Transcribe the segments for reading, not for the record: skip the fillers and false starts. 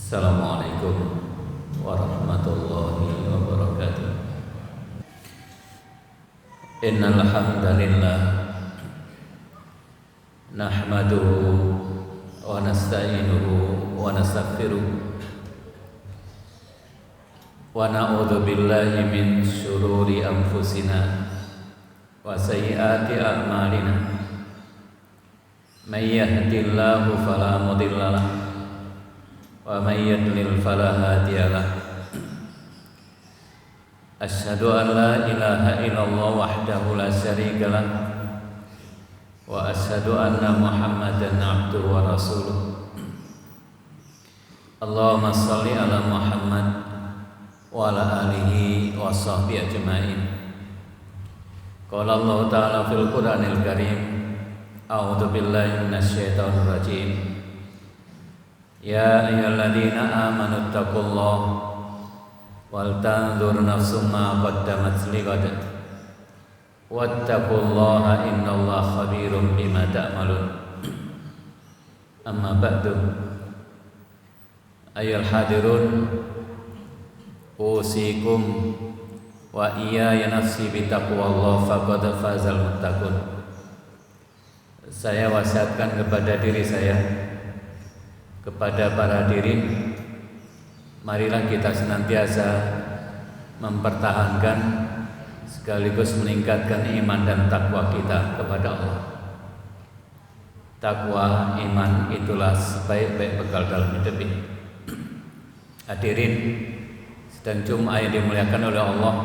Assalamualaikum warahmatullahi wabarakatuh. Innal hamdalillah nahmaduhu wa nasta'inuhu wa nastaghfiruh wa na'udzu billahi min syururi anfusina wa sayyiati a'malina. May yahdihillahu fala mudilla lahu wa may yudlil fala hadiya lahu. Asyhadu an la ilaha illallah wahdahu la syarika lahu wa asyhadu anna Muhammadan abduhu wa rasuluh. Allahumma shalli ala Muhammad wa ala alihi wa sahbihi ajma'in. Qala Allah ta'ala fil Qur'anil Karim, a'udzu billahi minasy syaithanir rajim. Ya ayyuhalladzina amanu taqullaha wal tanzur nafsum ma qaddamat lighad wattaqullaha innallaha khabirum bima ta'malun. Amma ba'du, ayyuhal hadirun, usikum wa iyaya nafsi bitaqwallah faqad fazal muttaqun. Saya wasiatkan kepada diri saya, kepada para hadirin, marilah kita senantiasa mempertahankan sekaligus meningkatkan iman dan takwa kita kepada Allah. Takwa, iman itulah sebaik-baik bekal dalam hidup ini. Hadirin sedang Jumat yang dimuliakan oleh Allah,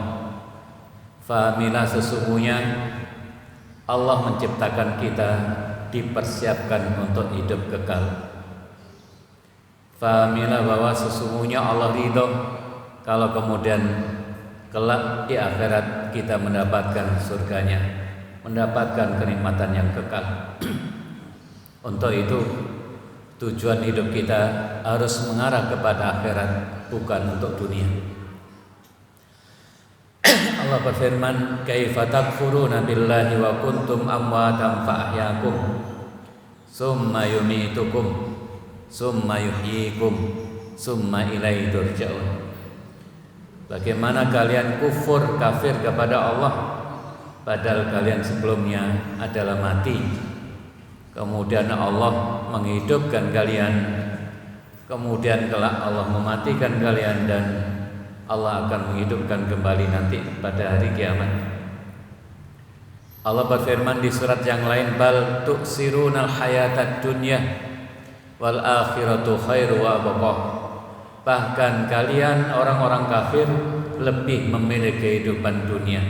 fahamilah sesungguhnya Allah menciptakan kita dipersiapkan untuk hidup kekal. Fahamilah bahwa sesungguhnya Allah ridho kalau kemudian kelak di akhirat kita mendapatkan surganya, mendapatkan kenikmatan yang kekal. Untuk itu tujuan hidup kita harus mengarah kepada akhirat, bukan untuk dunia. Allah berfirman, kaifa takfuruna billahi wa kuntum amwatan fa ahyakum summa yumitukum summa yuhyikum summa ilaihi turja'un. Bagaimana kalian kufur, kafir kepada Allah, padahal kalian sebelumnya adalah mati, kemudian Allah menghidupkan kalian, kemudian kelak Allah mematikan kalian, dan Allah akan menghidupkan kembali nanti pada hari kiamat. Allah berfirman di surat yang lain, bal tu'sirunal hayatad dunya wal akhiratu khairu wa abqa. Bahkan kalian orang-orang kafir lebih memilih kehidupan dunia,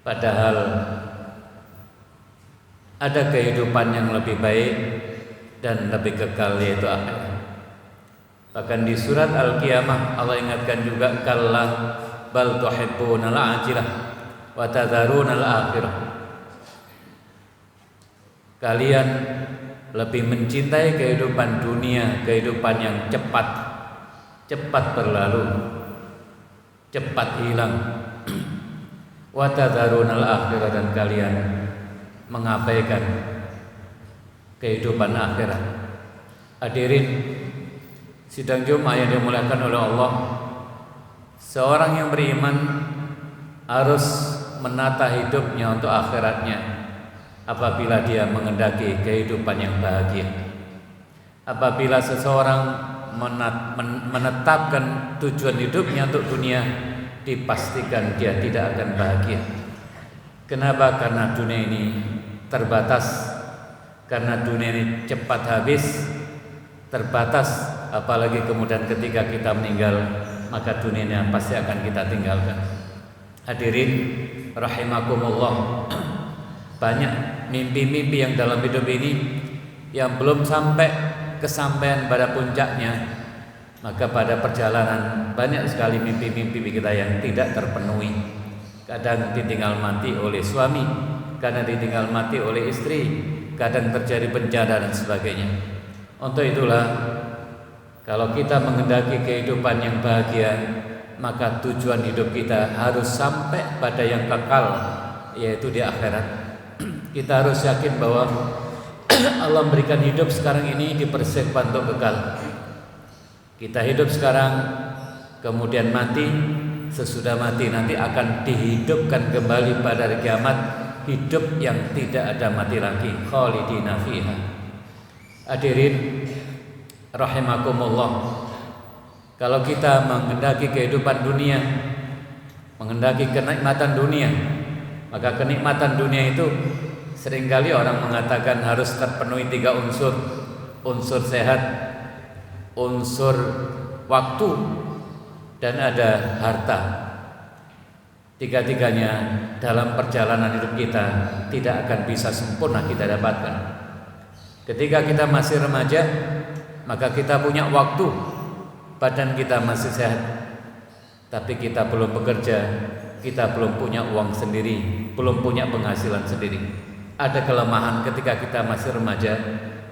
padahal ada kehidupan yang lebih baik dan lebih kekal, yaitu akhirat. Bahkan di surat Al-Qiyamah Allah ingatkan juga, kalla bal tuhibbunal ajilah wa tadharunal akhirah. Kalian lebih mencintai kehidupan dunia, kehidupan yang cepat berlalu, cepat hilang. Wa tadharunal akhirah, dan kalian mengabaikan kehidupan akhirat. Hadirin sidang Jumat yang dimuliakan oleh Allah, seorang yang beriman harus menata hidupnya untuk akhiratnya. Apabila dia mengendaki kehidupan yang bahagia, apabila seseorang menetapkan tujuan hidupnya untuk dunia, dipastikan dia tidak akan bahagia. Kenapa? Karena dunia ini terbatas, karena dunia ini cepat habis, terbatas. Apalagi kemudian ketika kita meninggal, maka dunia ini pasti akan kita tinggalkan. Hadirin rahimakumullah, banyak mimpi-mimpi yang dalam hidup ini yang belum sampai kesampaian pada puncaknya, maka pada perjalanan banyak sekali mimpi-mimpi kita yang tidak terpenuhi. Kadang ditinggal mati oleh suami, kadang ditinggal mati oleh istri, kadang terjadi bencana dan sebagainya. Untuk itulah, kalau kita mengendaki kehidupan yang bahagia, maka tujuan hidup kita harus sampai pada yang kekal, yaitu di akhirat. Kita harus yakin bahwa Allah memberikan hidup sekarang ini dipersiapkan untuk kekal. Kita hidup sekarang, kemudian mati, sesudah mati nanti akan dihidupkan kembali pada hari kiamat, hidup yang tidak ada mati lagi, khalidina fiha. Hadirin rahimakumullah, kalau kita menghendaki kehidupan dunia, menghendaki kenikmatan dunia, maka kenikmatan dunia itu seringkali orang mengatakan harus terpenuhi 3 unsur. Unsur sehat, unsur waktu, dan ada harta. Tiga-tiganya dalam perjalanan hidup kita tidak akan bisa sempurna kita dapatkan. Ketika kita masih remaja, maka kita punya waktu, badan kita masih sehat, tapi kita belum bekerja, kita belum punya uang sendiri, belum punya penghasilan sendiri. Ada kelemahan ketika kita masih remaja,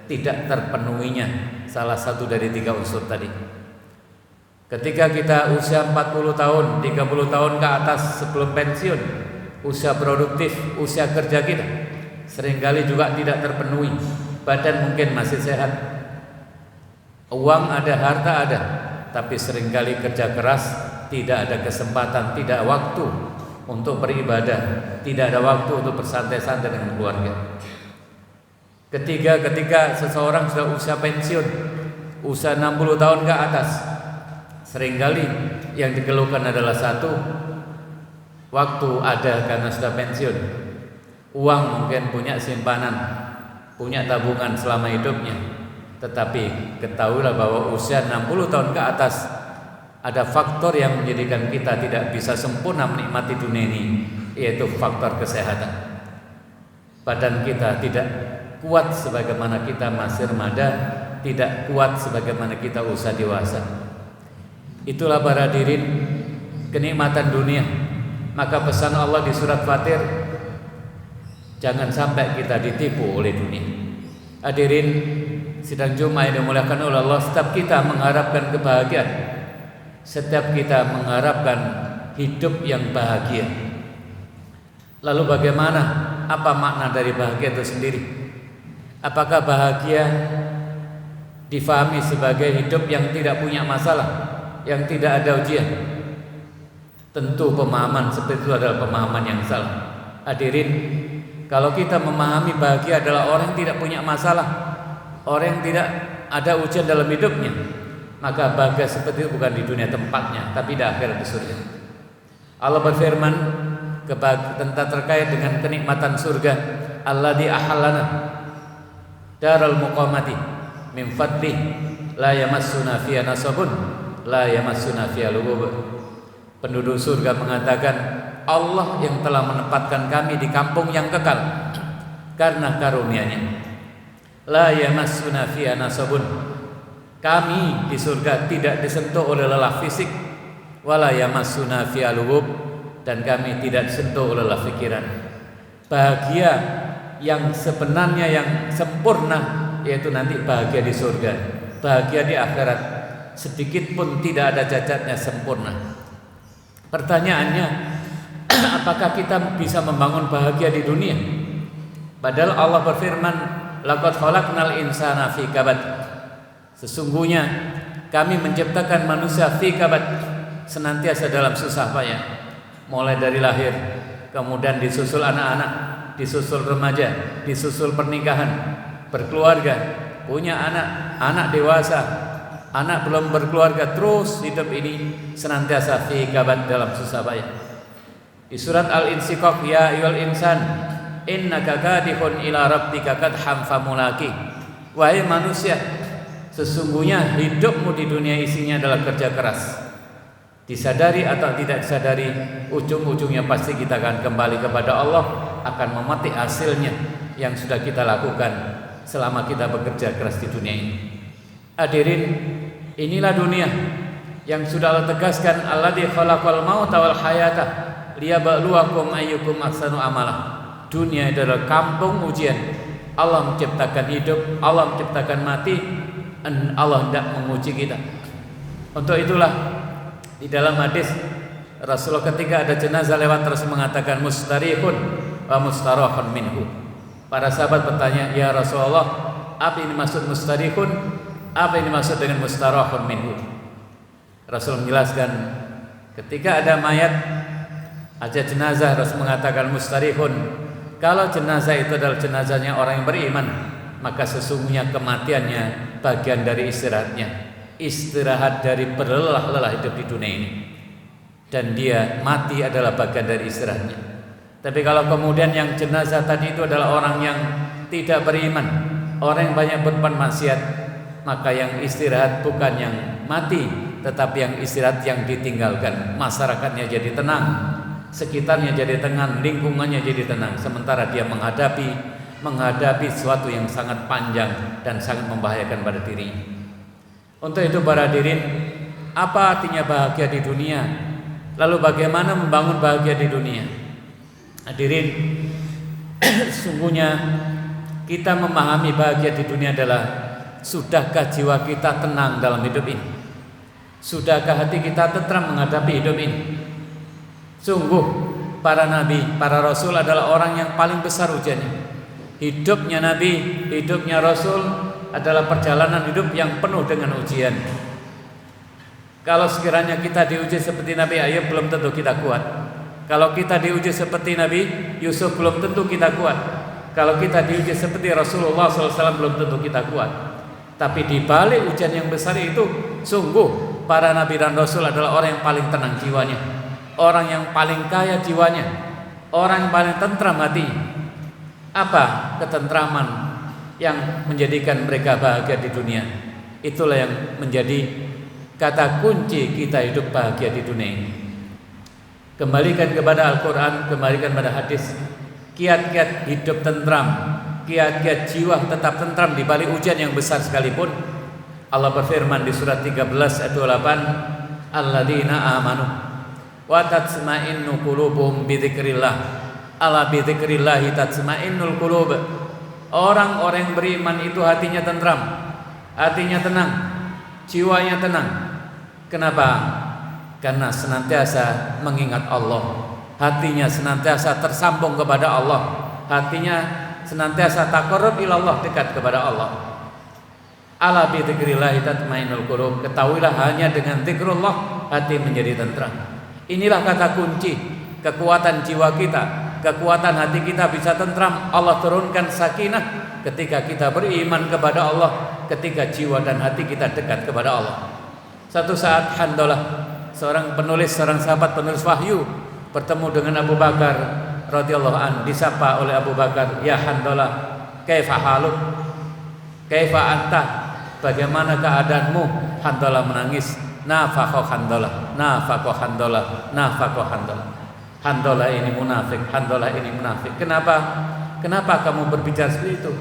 tidak terpenuhinya salah satu dari 3 unsur tadi. Ketika kita usia 40 tahun, 30 tahun ke atas sebelum pensiun, usia produktif, usia kerja kita seringkali juga tidak terpenuhi. Badan mungkin masih sehat, uang ada, harta ada, tapi seringkali kerja keras, tidak ada kesempatan, tidak ada waktu untuk beribadah, tidak ada waktu untuk bersantai-santai dengan keluarga. Ketiga, ketika seseorang sudah usia pensiun, usia 60 tahun ke atas, seringkali yang dikeluhkan adalah satu, waktu ada karena sudah pensiun, uang mungkin punya simpanan, punya tabungan selama hidupnya, tetapi ketahuilah bahwa usia 60 tahun ke atas ada faktor yang menjadikan kita tidak bisa sempurna menikmati dunia ini, yaitu faktor kesehatan. Badan kita tidak kuat sebagaimana kita masih remaja, tidak kuat sebagaimana kita usia dewasa. Itulah para hadirin kenikmatan dunia. Maka pesan Allah di surat Fatir, jangan sampai kita ditipu oleh dunia. Hadirin sidang Jumat yang dimuliakan oleh Allah, setiap kita mengharapkan kebahagiaan, setiap kita mengharapkan hidup yang bahagia. Lalu bagaimana? Apa makna dari bahagia itu sendiri? Apakah bahagia difahami sebagai hidup yang tidak punya masalah, yang tidak ada ujian? Tentu pemahaman seperti itu adalah pemahaman yang salah. Hadirin, kalau kita memahami bahagia adalah orang yang tidak punya masalah, orang yang tidak ada ujian dalam hidupnya, maka bahagia seperti itu bukan di dunia tempatnya, tapi di akhirat, di surga. Allah berfirman tentang terkait dengan kenikmatan surga, alladzi ahallana daral muqamati min fadli la yamassuna fiha nasabun la yamassuna fiha lughub. Penduduk surga mengatakan, Allah yang telah menempatkan kami di kampung yang kekal karena karunia-Nya. La yamassuna fiha nasabun, kami di surga tidak disentuh oleh lelah fisik, wala yamassuna fiha lughub, dan kami tidak disentuh oleh lelah pikiran. Bahagia yang sebenarnya, yang sempurna, yaitu nanti bahagia di surga, bahagia di akhirat, sedikit pun tidak ada cacatnya, sempurna. Pertanyaannya, apakah kita bisa membangun bahagia di dunia? Padahal Allah berfirman, laqad khalaqnal insana fi kabad, sesungguhnya kami menciptakan manusia fi kabad, senantiasa dalam susah payah. Mulai dari lahir, kemudian disusul anak-anak, disusul remaja, disusul pernikahan, berkeluarga, punya anak, anak dewasa, anak belum berkeluarga, terus hidup ini senantiasa fi kabad, dalam susah payah. Di surat Al-Insyiqaq, ya ayyuhal insan innaka kadihun ila rabbika kadham famulaki, wahai manusia, sesungguhnya hidupmu di dunia isinya adalah kerja keras. Disadari atau tidak disadari, ujung-ujungnya pasti kita akan kembali kepada Allah, akan memetik hasilnya yang sudah kita lakukan selama kita bekerja keras di dunia ini. Hadirin, inilah dunia yang sudah Allah tegaskan, alladzi khalaqal mauta wal hayata liyabluwakum ayyukum ahsanu amala. Dunia adalah kampung ujian. Allah menciptakan hidup, Allah menciptakan mati, dan Allah hendak menguji kita. Untuk itulah di dalam hadis Rasulullah ketika ada jenazah lewat terus mengatakan mustarihun wa mustarahun minhu. Para sahabat bertanya, ya Rasulullah, apa ini maksud mustarihun? Apa ini maksud dengan mustarahun minhu? Rasul menjelaskan ketika ada mayat, ada jenazah, Rasul mengatakan mustarihun. Kalau jenazah itu adalah jenazahnya orang yang beriman, maka sesungguhnya kematiannya bagian dari istirahatnya, istirahat dari berlelah-lelah hidup di dunia ini, dan dia mati adalah bagian dari istirahatnya. Tapi kalau kemudian yang jenazah tadi itu adalah orang yang tidak beriman, orang yang banyak berbuat maksiat, maka yang istirahat bukan yang mati, tetapi yang istirahat yang ditinggalkan. Masyarakatnya jadi tenang, sekitarnya jadi tenang, lingkungannya jadi tenang, sementara dia menghadapi sesuatu yang sangat panjang dan sangat membahayakan pada dirinya. Untuk itu para hadirin, apa artinya bahagia di dunia? Lalu bagaimana membangun bahagia di dunia? Hadirin, sungguhnya kita memahami bahagia di dunia adalah, sudahkah jiwa kita tenang dalam hidup ini? Sudahkah hati kita tenteram menghadapi hidup ini? Sungguh para nabi, para rasul adalah orang yang paling besar ujiannya. Hidupnya nabi, hidupnya rasul adalah perjalanan hidup yang penuh dengan ujian. Kalau sekiranya kita diuji seperti Nabi Ayub, belum tentu kita kuat. Kalau kita diuji seperti Nabi Yusuf, belum tentu kita kuat. Kalau kita diuji seperti Rasulullah SAW, belum tentu kita kuat. Tapi di balik ujian yang besar itu, sungguh para nabi dan rasul adalah orang yang paling tenang jiwanya, orang yang paling kaya jiwanya, orang yang paling tentram hati. Apa ketentraman yang menjadikan mereka bahagia di dunia? Itulah yang menjadi kata kunci kita hidup bahagia di dunia ini. Kembalikan kepada Al-Quran, kembalikan pada hadis. Kiat-kiat hidup tentram, kiat-kiat jiwa tetap tentram di balik ujian yang besar sekalipun. Allah berfirman di surat 13 ayat 28, alladzina amanu wa tatma'innu qulubuhum bi dzikrillah, ala bi dzikrillah tatma'innul qulub. Orang-orang yang beriman itu hatinya tentram, hatinya tenang, jiwanya tenang. Kenapa? Karena senantiasa mengingat Allah, hatinya senantiasa tersambung kepada Allah, hatinya senantiasa taqarrub ila Allah, dekat kepada Allah. Ala bi dzikrillah tatmainnul qulub. Ketahuilah hanya dengan zikrullah hati menjadi tentram. Inilah kata kunci kekuatan jiwa kita, kekuatan hati kita bisa tentram. Allah turunkan sakinah ketika kita beriman kepada Allah, ketika jiwa dan hati kita dekat kepada Allah. Satu saat Handalah, seorang penulis, seorang sahabat penulis wahyu, bertemu dengan Abu Bakar radhiyallahu an. Disapa oleh Abu Bakar, ya Handalah, kaifa haluk, kaifa anta, bagaimana keadaanmu? Handalah menangis. Nafaqah Handalah, nafaqah Handalah, nafaqah Handalah. Handalah ini munafik, Handalah ini munafik. Kenapa? Kenapa kamu berbicara seperti itu?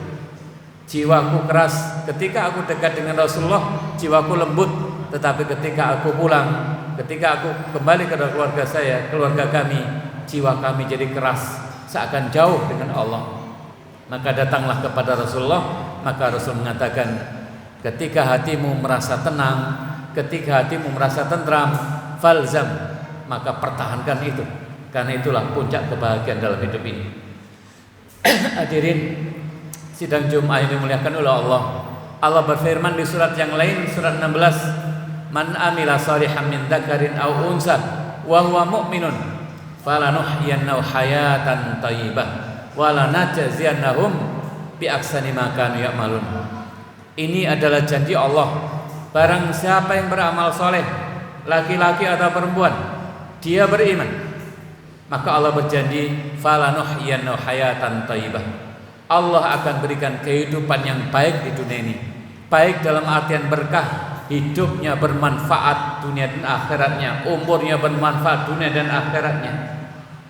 Jiwaku keras ketika aku dekat dengan Rasulullah, jiwaku lembut. Tetapi ketika aku pulang, ketika aku kembali ke keluarga saya, keluarga kami, jiwa kami jadi keras, seakan jauh dengan Allah. Maka datanglah kepada Rasulullah. Maka Rasul mengatakan, ketika hatimu merasa tenang, ketika hatimu merasa tentram, falzam, maka pertahankan itu, karena itulah puncak kebahagiaan dalam hidup ini. Hadirin sidang Jumat ini dimuliakan oleh Allah. Allah berfirman di surat yang lain, surat 16, man amila salihan min dzakarin aw unsa wa huwa mu'minun falanuhyiyannahu hayatan thayyibah wa lanajziyannahum bi ahsani ma kanu ya'malun. Ini adalah janji Allah. Barang siapa yang beramal soleh, laki-laki atau perempuan, dia beriman, maka Allah berjanji falanuhyiyannahu hayatan thayyibah. Allah akan berikan kehidupan yang baik di dunia ini, baik dalam artian berkah, hidupnya bermanfaat dunia dan akhiratnya, umurnya bermanfaat dunia dan akhiratnya.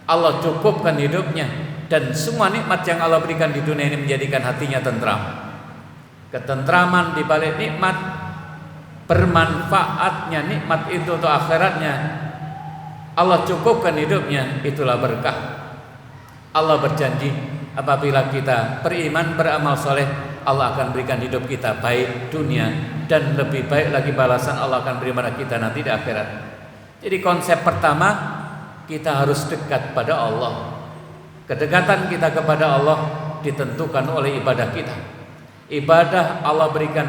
Allah cukupkan hidupnya, dan semua nikmat yang Allah berikan di dunia ini menjadikan hatinya tentram. Ketentraman di balik nikmat, bermanfaatnya nikmat itu untuk akhiratnya, Allah cukupkan hidupnya, itulah berkah. Allah berjanji apabila kita beriman, beramal soleh, Allah akan berikan hidup kita baik dunia, dan lebih baik lagi balasan Allah akan beri pada kita nanti di akhirat. Jadi konsep pertama, kita harus dekat pada Allah. Kedekatan kita kepada Allah ditentukan oleh ibadah kita. Ibadah Allah berikan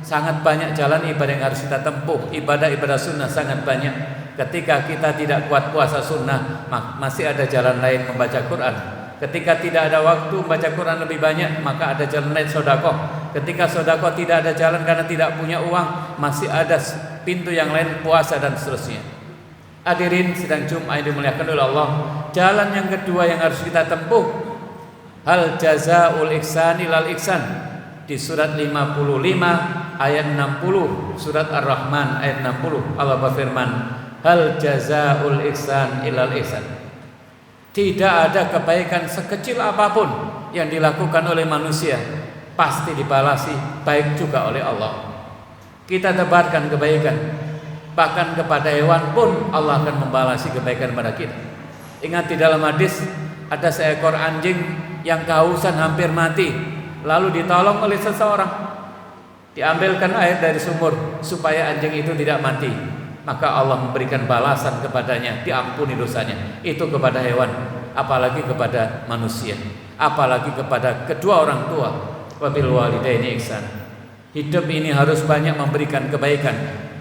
sangat banyak jalan ibadah yang harus kita tempuh. Ibadah-ibadah sunnah sangat banyak. Ketika kita tidak kuat puasa sunnah, masih ada jalan lain membaca Quran. Ketika tidak ada waktu membaca Quran lebih banyak, maka ada jalan lain sedekah. Ketika sedekah tidak ada jalan karena tidak punya uang, masih ada pintu yang lain puasa dan seterusnya. Hadirin sidang Jumat yang dimuliakan oleh Allah, jalan yang kedua yang harus kita tempuh, hal jazaul ihsan ilal ihsan. Di surat 55 ayat 60, surat Ar-Rahman ayat 60, Allah berfirman, hal jazaul ihsan ilal ihsan. Tidak ada kebaikan sekecil apapun yang dilakukan oleh manusia pasti dibalasi baik juga oleh Allah. Kita tebarkan kebaikan, bahkan kepada hewan pun Allah akan membalasi kebaikan pada kita. Ingat di dalam hadis ada seekor anjing yang kehausan hampir mati, lalu ditolong oleh seseorang. Diambilkan air dari sumur supaya anjing itu tidak mati. Maka Allah memberikan balasan kepadanya, diampuni dosanya. Itu kepada hewan, apalagi kepada manusia, apalagi kepada kedua orang tua. Wabil walidaini ihsan. Hidup ini harus banyak memberikan kebaikan,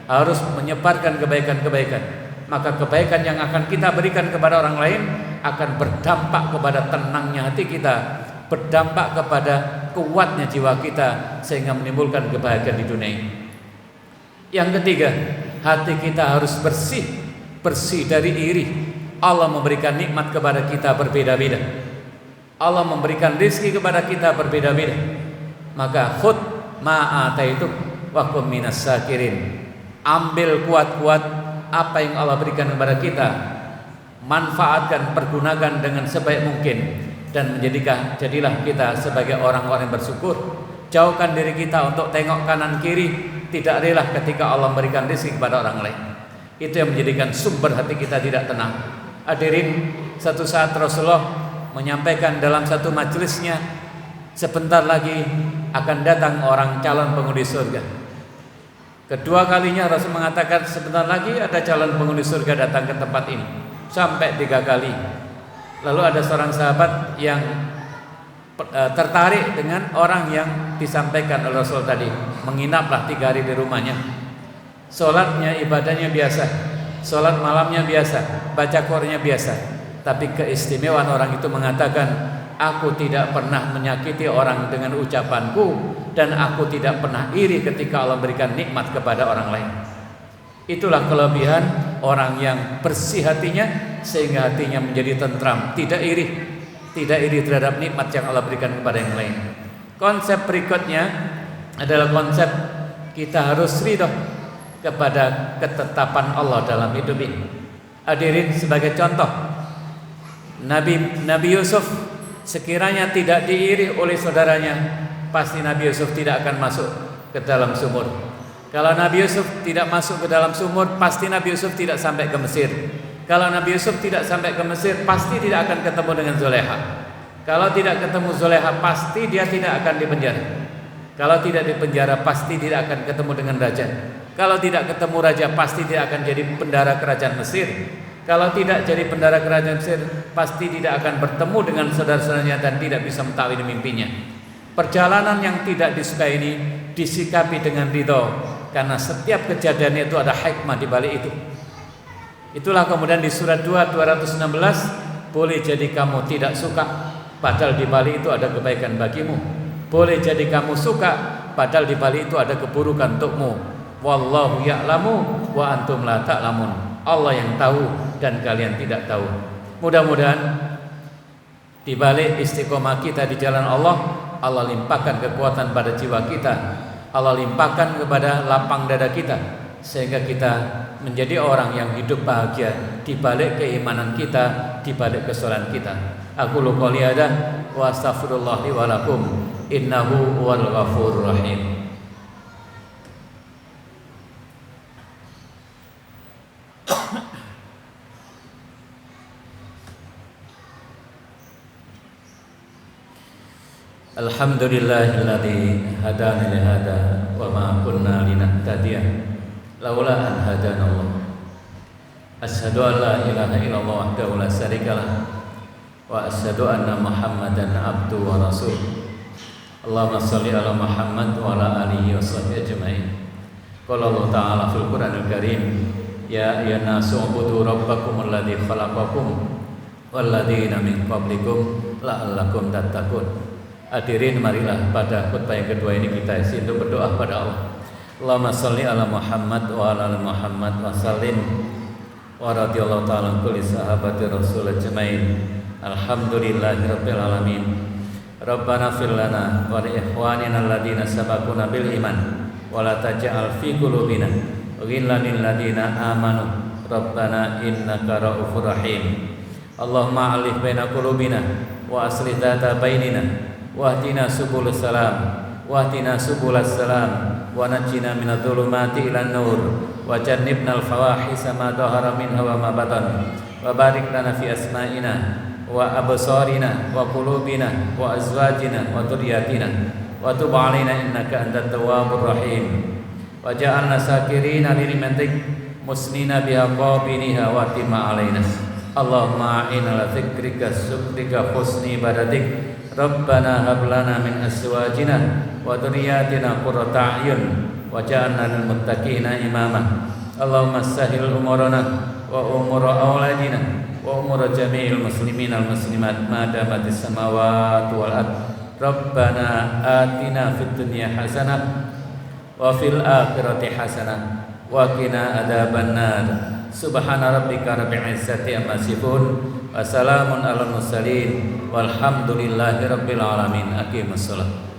harus menyebarkan kebaikan-kebaikan. Maka kebaikan yang akan kita berikan kepada orang lain akan berdampak kepada tenangnya hati kita, berdampak kepada kuatnya jiwa kita, sehingga menimbulkan kebahagiaan di dunia ini. Yang ketiga, hati kita harus bersih dari iri. Allah memberikan nikmat kepada kita berbeda-beda. Allah memberikan rezeki kepada kita berbeda-beda. Maka khud ma'ataitu wa kum minas syakirin. Ambil kuat-kuat apa yang Allah berikan kepada kita, manfaatkan, pergunakan dengan sebaik mungkin, dan jadilah kita sebagai orang-orang yang bersyukur. Jauhkan diri kita untuk tengok kanan kiri, tidak rela ketika Allah memberikan rezeki kepada orang lain. Itu yang menjadikan sumber hati kita tidak tenang. Hadirin, satu saat Rasulullah menyampaikan dalam satu majelisnya, sebentar lagi akan datang orang calon penghuni surga. Kedua kalinya Rasul mengatakan sebentar lagi ada calon penghuni surga datang ke tempat ini, sampai 3 kali. Lalu ada seorang sahabat yang tertarik dengan orang yang disampaikan oleh Rasul tadi. Menginaplah 3 hari di rumahnya. Sholatnya, ibadahnya biasa, sholat malamnya biasa, baca Qur'annya biasa. Tapi keistimewaan orang itu mengatakan, aku tidak pernah menyakiti orang dengan ucapanku, dan aku tidak pernah iri ketika Allah berikan nikmat kepada orang lain. Itulah kelebihan orang yang bersih hatinya, sehingga hatinya menjadi tentram, tidak iri terhadap nikmat yang Allah berikan kepada yang lain. Konsep berikutnya adalah konsep kita harus ridho kepada ketetapan Allah dalam hidup ini. Hadirin, sebagai contoh, Nabi Yusuf sekiranya tidak diiri oleh saudaranya, pasti Nabi Yusuf tidak akan masuk ke dalam sumur. Kalau Nabi Yusuf tidak masuk ke dalam sumur, pasti Nabi Yusuf tidak sampai ke Mesir. Kalau Nabi Yusuf tidak sampai ke Mesir, pasti tidak akan ketemu dengan Zulekha. Kalau tidak ketemu Zulekha, pasti dia tidak akan dipenjara. Kalau tidak dipenjara, pasti tidak akan ketemu dengan raja. Kalau tidak ketemu raja, pasti tidak akan jadi bendahara kerajaan Mesir. Kalau tidak jadi bendahara kerajaan Mesir, pasti tidak akan bertemu dengan saudara-saudaranya dan tidak bisa mentakwil mimpinya. Perjalanan yang tidak disukai ini disikapi dengan ridho, karena setiap kejadian itu ada hikmah di balik itu. Itulah kemudian di surat 216, boleh jadi kamu tidak suka, padahal di balik itu ada kebaikan bagimu. Boleh jadi kamu suka, padahal di balik itu ada keburukan untukmu. Wallahu ya'lamu wa antum la ta'lamun. Allah yang tahu dan kalian tidak tahu. Mudah-mudahan di balik istiqomah kita di jalan Allah, Allah limpahkan kekuatan pada jiwa kita, Allah limpahkan kepada lapang dada kita, sehingga kita menjadi orang yang hidup bahagia di balik keimanan kita, di balik kesolehan kita. Aku qouli hadza wa astaghfirullah li wa lakum innahu huwal ghafurur rahim. Alhamdulillahilladzi hadana li hada wa ma kunna linahtadiya laula an hadanallah. Asyhadu an la ilaha illallah wahdahu la syarikalah wa asyhadu anna Muhammadan abduhu wa rasuluh. Allahumma shalli ala Muhammad wa ala alihi wa sahbihi ajma'in. Qala Allah Ta'ala fil Qur'anil Karim, ya ayyuhan nasu ubudu rabbakum alladzi khalaqakum walladzina min qablikum la'allakum tattaqun. Hadirin, marilah pada khutbah yang kedua ini kita isi untuk berdoa pada Allah. Allahumma shalli ala Muhammad wa ala ali Muhammad wa sallim wa radhiyallahu ta'ala an kulli sahabati Rasul ajmain. Alhamdulillahirabbil alamin. Rabbana fir lana wa li ikhwanina alladzina sabaquna bil iman wa la taj'al fi qulubina ghillan lil ladzina amanu Rabbana innaka ra'ufur rahim. Allahumma alif baina qulubina wa aslih dzata bainina wahdina subulus salam wahdina subulas salam wa najjina minadh dhulumati ilan nur wa jannibnal fawahisa ma dhahara minha wa ma batan wa barik lana fi asma'ina wa absarina wa qulubina wa azwajina wa dhurriyyatina wa tub 'alaina innaka antat tawwabur rahim wa ja'alna sakirina li ni'matik musnina biha qabiniha wa timma 'alaina. Allahumma a'inna ala dzikrika syukrika husni ibadatik. Rabbana hab lana min azwajina wa dhurriyyatina qurrata a'yun waj'alna lil muttaqina imama. Allahumma sahhil umurana wa umura auladina wa umura jami'il muslimin wal muslimat ma damatis samawati wal ard. Rabbana atina fid dunya hasanah wa fil akhirati hasanah wa qina adzabannar. Subhana rabbika rabbil izzati amma yasifun wa salamun alal mursalin walhamdulillahi rabbil alamin. Aqimus shalah.